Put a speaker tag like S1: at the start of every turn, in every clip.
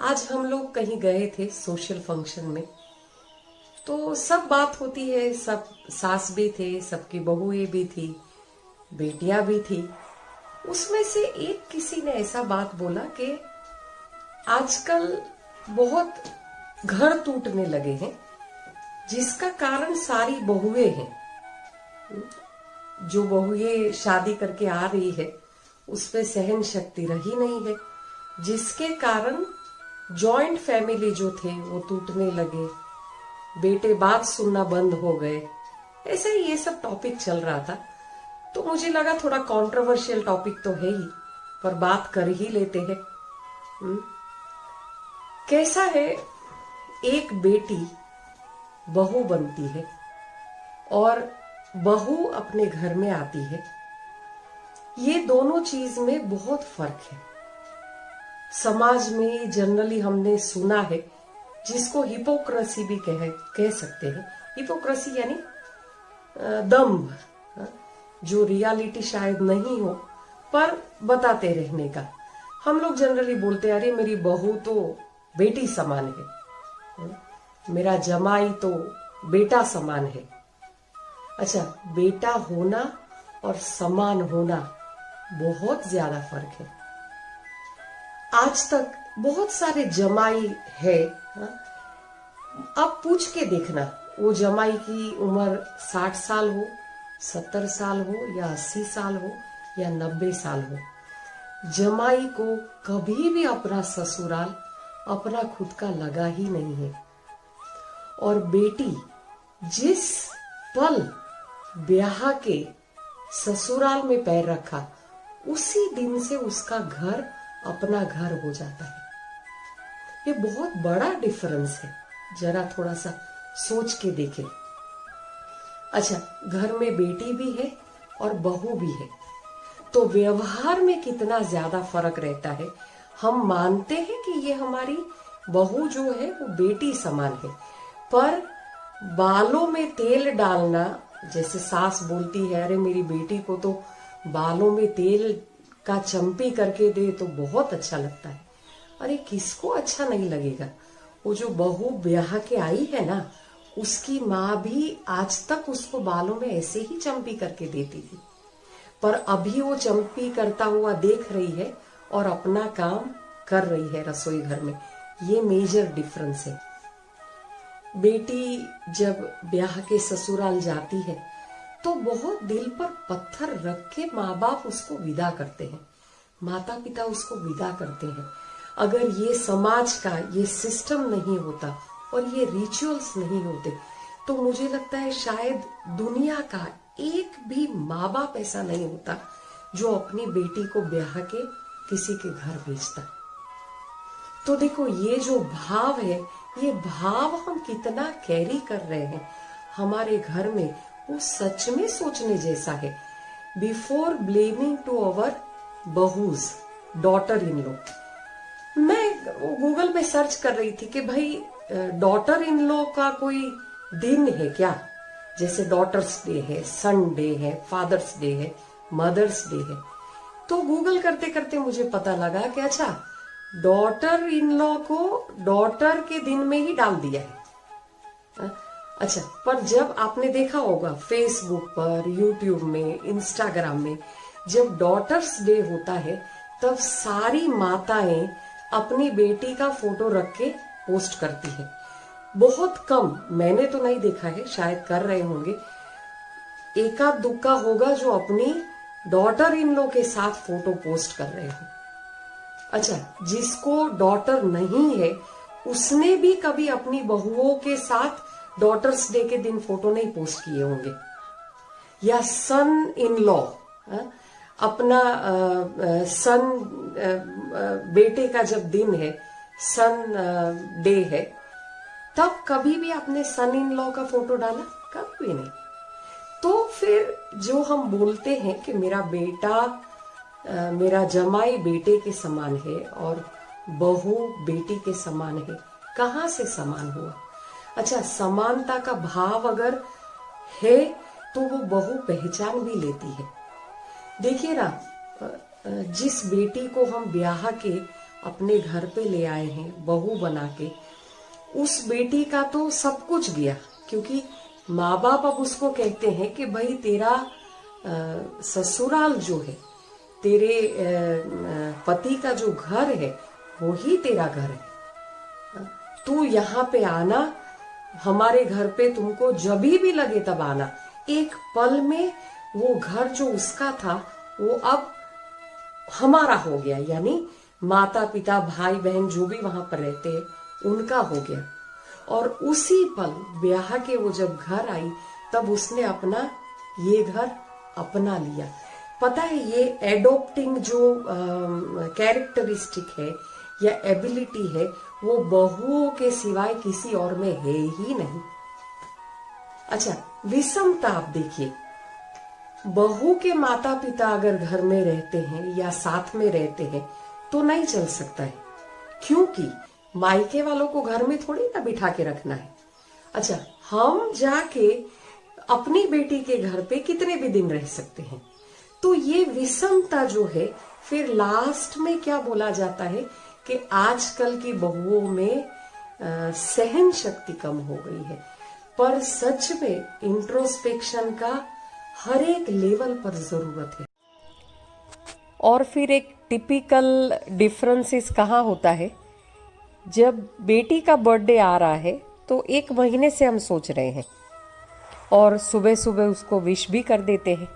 S1: आज हम लोग कहीं गए थे सोशल फंक्शन में। तो सब बात होती है, सब सास भी थे, सबकी बहुएं भी थी, बेटियां भी थी। उसमें से एक किसी ने ऐसा बात बोला कि आजकल बहुत घर टूटने लगे हैं, जिसका कारण सारी बहुएं हैं। जो बहुएं शादी करके आ रही है उस पे सहन शक्ति रही नहीं है, जिसके कारण जॉइंट फैमिली जो थे वो टूटने लगे, बेटे बात सुनना बंद हो गए। ऐसे ही ये सब टॉपिक चल रहा था। तो मुझे लगा थोड़ा कंट्रोवर्शियल टॉपिक तो है ही, पर बात कर ही लेते हैं। कैसा है, एक बेटी बहू बनती है और बहू अपने घर में आती है। ये दोनों चीज में बहुत फर्क है। समाज में जनरली हमने सुना है, जिसको हिपोक्रेसी भी कह सकते हैं। हिपोक्रेसी यानी दम्भ, जो रियलिटी शायद नहीं हो पर बताते रहने का। हम लोग जनरली बोलते हैं, अरे मेरी बहू तो बेटी समान है, मेरा जमाई तो बेटा समान है। अच्छा, बेटा होना और समान होना बहुत ज्यादा फर्क है। आज तक बहुत सारे जमाई है। अब पूछ के देखना, वो जमाई की उम्र 60 साल हो, 70 साल हो, या 80 साल हो, या 90 साल हो, जमाई को कभी भी अपना ससुराल अपना खुद का लगा ही नहीं है। और बेटी जिस पल ब्याह के ससुराल में पैर रखा, उसी दिन से उसका घर अपना घर हो जाता है। ये बहुत बड़ा डिफरेंस है, जरा थोड़ा सा सोच के देखें। अच्छा, घर में बेटी भी है और बहू भी है, तो व्यवहार में कितना ज्यादा फर्क रहता है। हम मानते हैं कि ये हमारी बहू जो है वो बेटी समान है, पर बालों में तेल डालना, जैसे सास बोलती है, अरे मेरी बेटी को तो बालों में तेल का चंपी करके दे तो बहुत अच्छा लगता है। अरे किसको अच्छा नहीं लगेगा। वो जो बहू ब्याह के आई है ना, उसकी माँ भी आज तक उसको बालों में ऐसे ही चंपी करके देती थी, पर अभी वो चंपी करता हुआ देख रही है और अपना काम कर रही है रसोई घर में। ये मेजर डिफरेंस है। बेटी जब ब्याह के ससुराल जाती है तो बहुत दिल पर पत्थर रख के माँ बाप उसको विदा करते हैं, माता पिता उसको विदा करते हैं। अगर ये समाज का ये सिस्टम नहीं होता और ये रिचुअल्स नहीं होते, तो मुझे लगता है शायद दुनिया का एक भी माँ बाप ऐसा नहीं होता जो अपनी बेटी को ब्याह के किसी के घर भेजता। तो देखो, ये जो भाव है, ये भाव हम कितना कैरी कर रहे हैं हमारे घर में, वो सच में सोचने जैसा है। बिफोर ब्लेमिंग टू अवर बहूज, डॉटर इन लॉ, मैं गूगल में सर्च कर रही थी कि भाई डॉटर इन लॉ का कोई दिन है क्या। जैसे डॉटर्स डे है, सन डे है, फादर्स डे है, मदर्स डे है। तो गूगल करते करते मुझे पता लगा कि अच्छा, डॉटर इन लॉ को डॉटर के दिन में ही डाल दिया है। अच्छा, पर जब आपने देखा होगा फेसबुक पर, यूट्यूब में, इंस्टाग्राम में, जब डॉटर्स डे होता है तब सारी माताएं अपनी बेटी का फोटो रख के पोस्ट करती है। बहुत कम, मैंने तो नहीं देखा है, शायद कर रहे होंगे, एकाध दुक्का होगा जो अपनी डॉटर इन लॉ के साथ फोटो पोस्ट कर रहे हो। अच्छा, जिसको डॉटर नहीं है उसने भी कभी अपनी बहुओं के साथ डॉटर्स डे के दिन फोटो नहीं पोस्ट किए होंगे। या सन इन लॉ, अपना सन बेटे का जब दिन है, सन डे है, तब कभी भी आपने सन इन लॉ का फोटो डाला? कभी भी नहीं। तो फिर जो हम बोलते हैं कि मेरा बेटा, मेरा जमाई बेटे के समान है और बहू बेटी के समान है, कहाँ से समान हुआ? अच्छा, समानता का भाव अगर है तो वो बहू पहचान भी लेती है। देखिए ना, जिस बेटी को हम ब्याह के अपने घर पे ले आए हैं बहू बना के, उस बेटी का तो सब कुछ गया, क्योंकि माँ बाप अब उसको कहते हैं कि भाई तेरा ससुराल जो है, तेरे पति का जो घर है वो ही तेरा घर है, तू यहाँ पे आना, हमारे घर पे तुमको जब भी लगे तब आना। एक पल में वो घर जो उसका था वो अब हमारा हो गया, यानी माता पिता भाई बहन जो भी वहां पर रहते हैं उनका हो गया। और उसी पल ब्याह के वो जब घर आई तब उसने अपना ये घर अपना लिया। पता है, ये एडॉप्टिंग जो कैरेक्टरिस्टिक है या एबिलिटी है वो बहुओं के सिवाय किसी और में है ही नहीं। अच्छा, विषमता आप देखिए, बहू के माता पिता अगर घर में रहते हैं या साथ में रहते हैं तो नहीं चल सकता है, क्योंकि मायके वालों को घर में थोड़ी ना बिठा के रखना है। अच्छा, हम जाके अपनी बेटी के घर पे कितने भी दिन रह सकते हैं। तो ये विषमता जो है, फिर लास्ट में क्या बोला जाता है कि आजकल की बहुओं में सहन शक्ति कम हो गई है। पर सच में इंट्रोस्पेक्शन का हर एक लेवल पर जरूरत है। और फिर एक टिपिकल डिफरेंसेस कहाँ होता है, जब बेटी का बर्थडे आ रहा है तो 1 महीने से हम सोच रहे हैं और सुबह सुबह उसको विश भी कर देते हैं।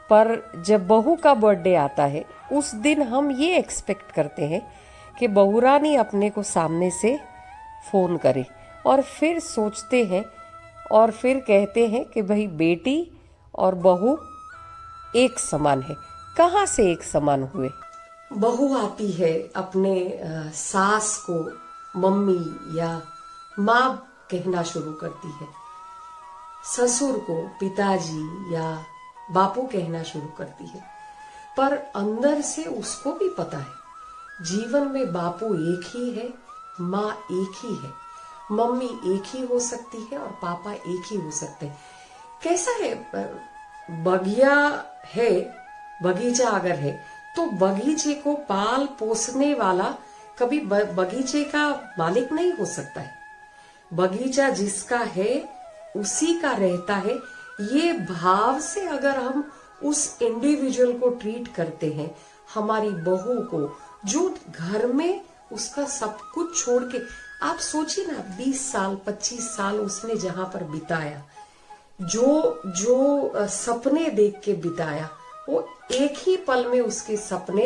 S1: पर जब बहू का बर्थडे आता है उस दिन हम ये एक्सपेक्ट करते हैं कि बहू रानी अपने को सामने से फ़ोन करे, और फिर सोचते हैं और फिर कहते हैं कि भाई बेटी और बहू एक समान है। कहाँ से एक समान हुए? बहू आती है अपने सास को मम्मी या माँ कहना शुरू करती है, ससुर को पिताजी या बापू कहना शुरू करती है, पर अंदर से उसको भी पता है जीवन में बापू एक ही है, माँ एक ही है, मम्मी एक ही हो सकती है और पापा एक ही हो सकते हैं। कैसा है, बगिया है, बगीचा अगर है तो बगीचे को पाल पोसने वाला कभी बगीचे का मालिक नहीं हो सकता है। बगीचा जिसका है उसी का रहता है। ये भाव से अगर हम उस इंडिविजुअल को ट्रीट करते हैं, हमारी बहू को जो घर में उसका सब कुछ छोड़ के, आप सोचिए ना 20 साल 25 साल उसने जहां पर बिताया, जो सपने देख के बिताया, वो एक ही पल में उसके सपने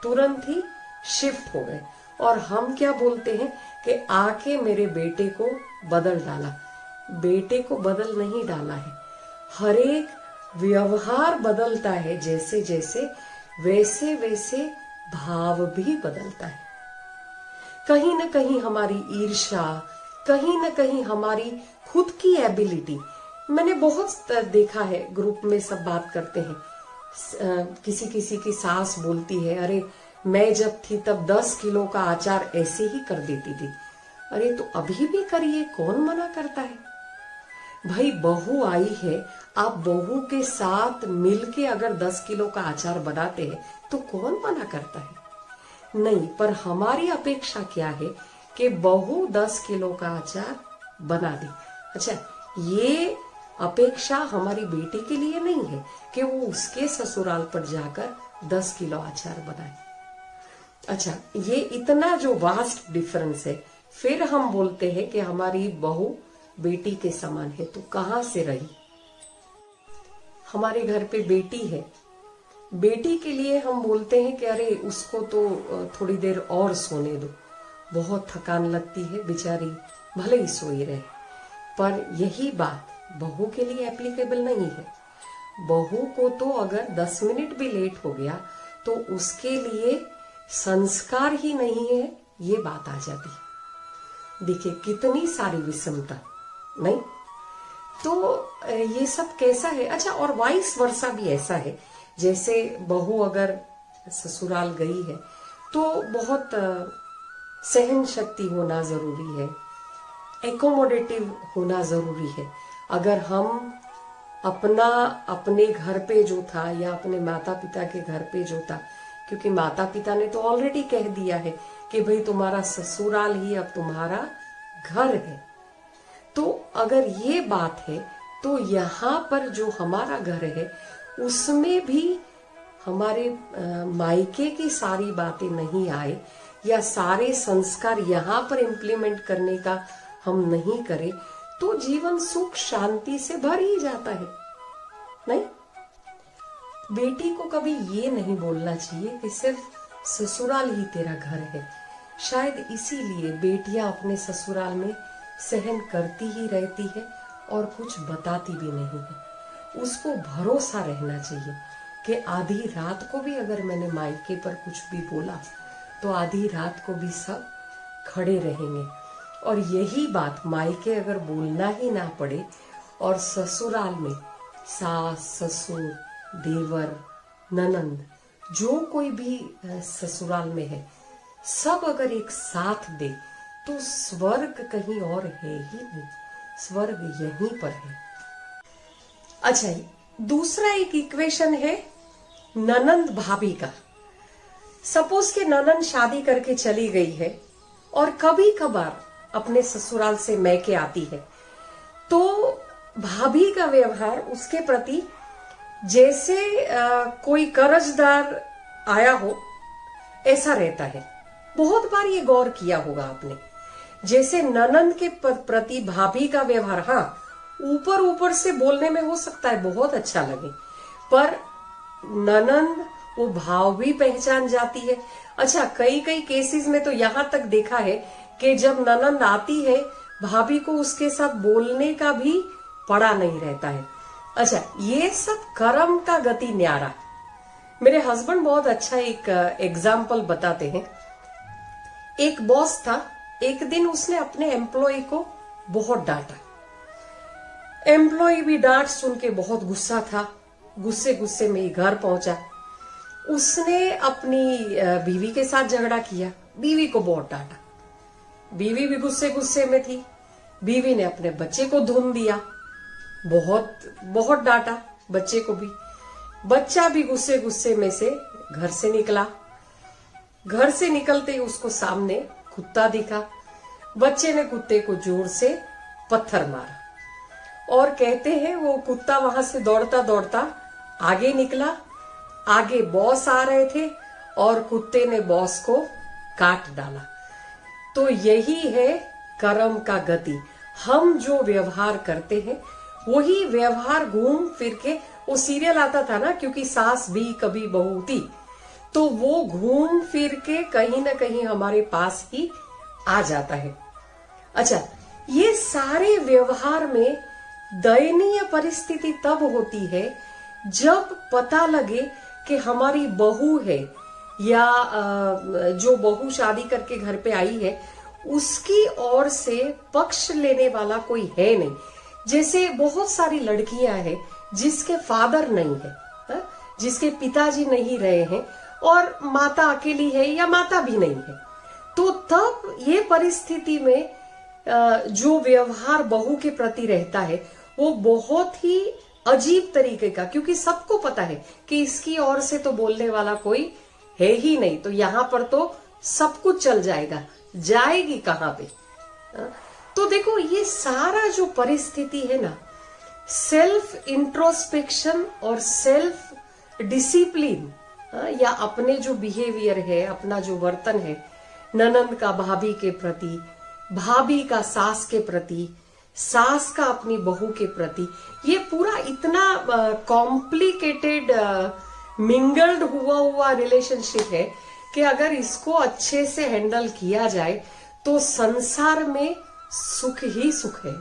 S1: तुरंत ही शिफ्ट हो गए। और हम क्या बोलते हैं कि आके मेरे बेटे को बदल डाला। बेटे को बदल नहीं डाला है, हर एक व्यवहार बदलता है, जैसे जैसे वैसे वैसे भाव भी बदलता है। कहीं न कहीं हमारी ईर्ष्या, कहीं न कहीं हमारी खुद की एबिलिटी, मैंने बहुत देखा है, ग्रुप में सब बात करते हैं, किसी किसी की सास बोलती है, अरे मैं जब थी तब 10 किलो का अचार ऐसे ही कर देती थी। अरे तो अभी भी करिए, कौन मना करता है भाई? बहू आई है, आप बहू के साथ मिलके अगर 10 किलो का अचार बनाते हैं तो कौन मना करता है? नहीं, पर हमारी अपेक्षा क्या है कि बहू 10 किलो का अचार बना दे। अच्छा, ये अपेक्षा हमारी बेटी के लिए नहीं है कि वो उसके ससुराल पर जाकर 10 किलो अचार बनाए। अच्छा, ये इतना जो वास्ट डिफरेंस है, फिर हम बोलते हैं कि हमारी बहू बेटी के समान है, तो कहां से रही? हमारे घर पे बेटी है, बेटी के लिए हम बोलते हैं कि अरे उसको तो थोड़ी देर और सोने दो, बहुत थकान लगती है, बेचारी भले ही सोई रहे। पर यही बात बहू के लिए एप्लीकेबल नहीं है। बहू को तो अगर 10 मिनट भी लेट हो गया तो उसके लिए संस्कार ही नहीं है, ये बात आ जाती है। देखिए कितनी सारी विषमता, नहीं? तो ये सब कैसा है? अच्छा, और वाइस वर्सा भी ऐसा है, जैसे बहू अगर ससुराल गई है तो बहुत सहन शक्ति होना जरूरी है, एकोमोडेटिव होना जरूरी है। अगर हम अपने घर पे जो था या अपने माता पिता के घर पे जो था, क्योंकि माता पिता ने तो ऑलरेडी कह दिया है कि भाई तुम्हारा ससुराल ही अब तुम्हारा घर है। तो अगर ये बात है तो यहाँ पर जो हमारा घर है उसमें भी हमारे मायके की सारी बातें नहीं आए या सारे संस्कार यहाँ पर इम्प्लीमेंट करने का हम नहीं करें तो जीवन सुख शांति से भर ही जाता है। नहीं, बेटी को कभी ये नहीं बोलना चाहिए कि सिर्फ ससुराल ही तेरा घर है। शायद इसीलिए बेटियां अपने ससुराल में सहन करती ही रहती है और कुछ बताती भी नहीं है। उसको भरोसा रहना चाहिए कि आधी रात को भी अगर मैंने मायके पर कुछ भी बोला तो आधी रात को भी सब खड़े रहेंगे। और यही बात मायके अगर बोलना ही ना पड़े और ससुराल में सास ससुर देवर ननंद जो कोई भी ससुराल में है सब अगर एक साथ दे तो स्वर्ग कहीं और है ही नहीं, स्वर्ग यहीं पर है। अच्छा, दूसरा एक इक्वेशन है ननंद भाभी का। सपोज के ननंद शादी करके चली गई है और कभी कभार अपने ससुराल से मैके आती है तो भाभी का व्यवहार उसके प्रति जैसे कोई कर्जदार आया हो ऐसा रहता है। बहुत बार ये गौर किया होगा आपने, जैसे ननंद के प्रति भाभी का व्यवहार, हाँ ऊपर ऊपर से बोलने में हो सकता है बहुत अच्छा लगे, पर ननंद वो भाव भी पहचान जाती है। अच्छा, कई कई केसेस में तो यहां तक देखा है कि जब ननंद आती है भाभी को उसके साथ बोलने का भी पड़ा नहीं रहता है। अच्छा, ये सब कर्म का गति न्यारा। मेरे हस्बैंड बहुत अच्छा एक एग्जाम्पल बताते हैं। एक बॉस था, एक दिन उसने अपने एम्प्लॉय को बहुत डांटा। एम्प्लॉय भी डांट सुन के बहुत गुस्सा था, गुस्से गुस्से में ही घर पहुंचा। उसने अपनी बीवी के साथ झगड़ा किया, बीवी को बहुत डांटा। बीवी भी गुस्से गुस्से में थी, बीवी ने अपने बच्चे को धूम दिया, बहुत बहुत डांटा बच्चे को भी। बच्चा भी गुस्से गुस्से में से घर से निकला। घर से निकलते ही उसको सामने कुत्ता दिखा। बच्चे ने कुत्ते को जोर से पत्थर मारा और कहते हैं वो कुत्ता वहां से दौड़ता दौड़ता आगे निकला। आगे बॉस आ रहे थे और कुत्ते ने बॉस को काट डाला। तो यही है कर्म का गति। हम जो व्यवहार करते हैं वही व्यवहार घूम फिर के, वो सीरियल आता था ना, क्योंकि सास भी कभी बहू थी, तो वो घूम फिर के कहीं ना कहीं हमारे पास ही आ जाता है। अच्छा, ये सारे व्यवहार में दयनीय परिस्थिति तब होती है जब पता लगे कि हमारी बहू है या जो बहू शादी करके घर पे आई है उसकी ओर से पक्ष लेने वाला कोई है नहीं। जैसे बहुत सारी लड़कियां हैं जिसके फादर नहीं है, जिसके पिताजी नहीं रहे हैं और माता अकेली है या माता भी नहीं है, तो तब ये परिस्थिति में जो व्यवहार बहू के प्रति रहता है वो बहुत ही अजीब तरीके का, क्योंकि सबको पता है कि इसकी ओर से तो बोलने वाला कोई है ही नहीं, तो यहां पर तो सब कुछ चल जाएगा, जाएगी कहां पे। तो देखो, ये सारा जो परिस्थिति है ना, सेल्फ इंट्रोस्पेक्शन और सेल्फ डिसिप्लिन या अपने जो बिहेवियर है, अपना जो वर्तन है, ननंद का भाभी के प्रति, भाभी का सास के प्रति, सास का अपनी बहू के प्रति, ये पूरा इतना कॉम्प्लिकेटेड मिंगल्ड हुआ रिलेशनशिप है कि अगर इसको अच्छे से हैंडल किया जाए तो संसार में सुख ही सुख है।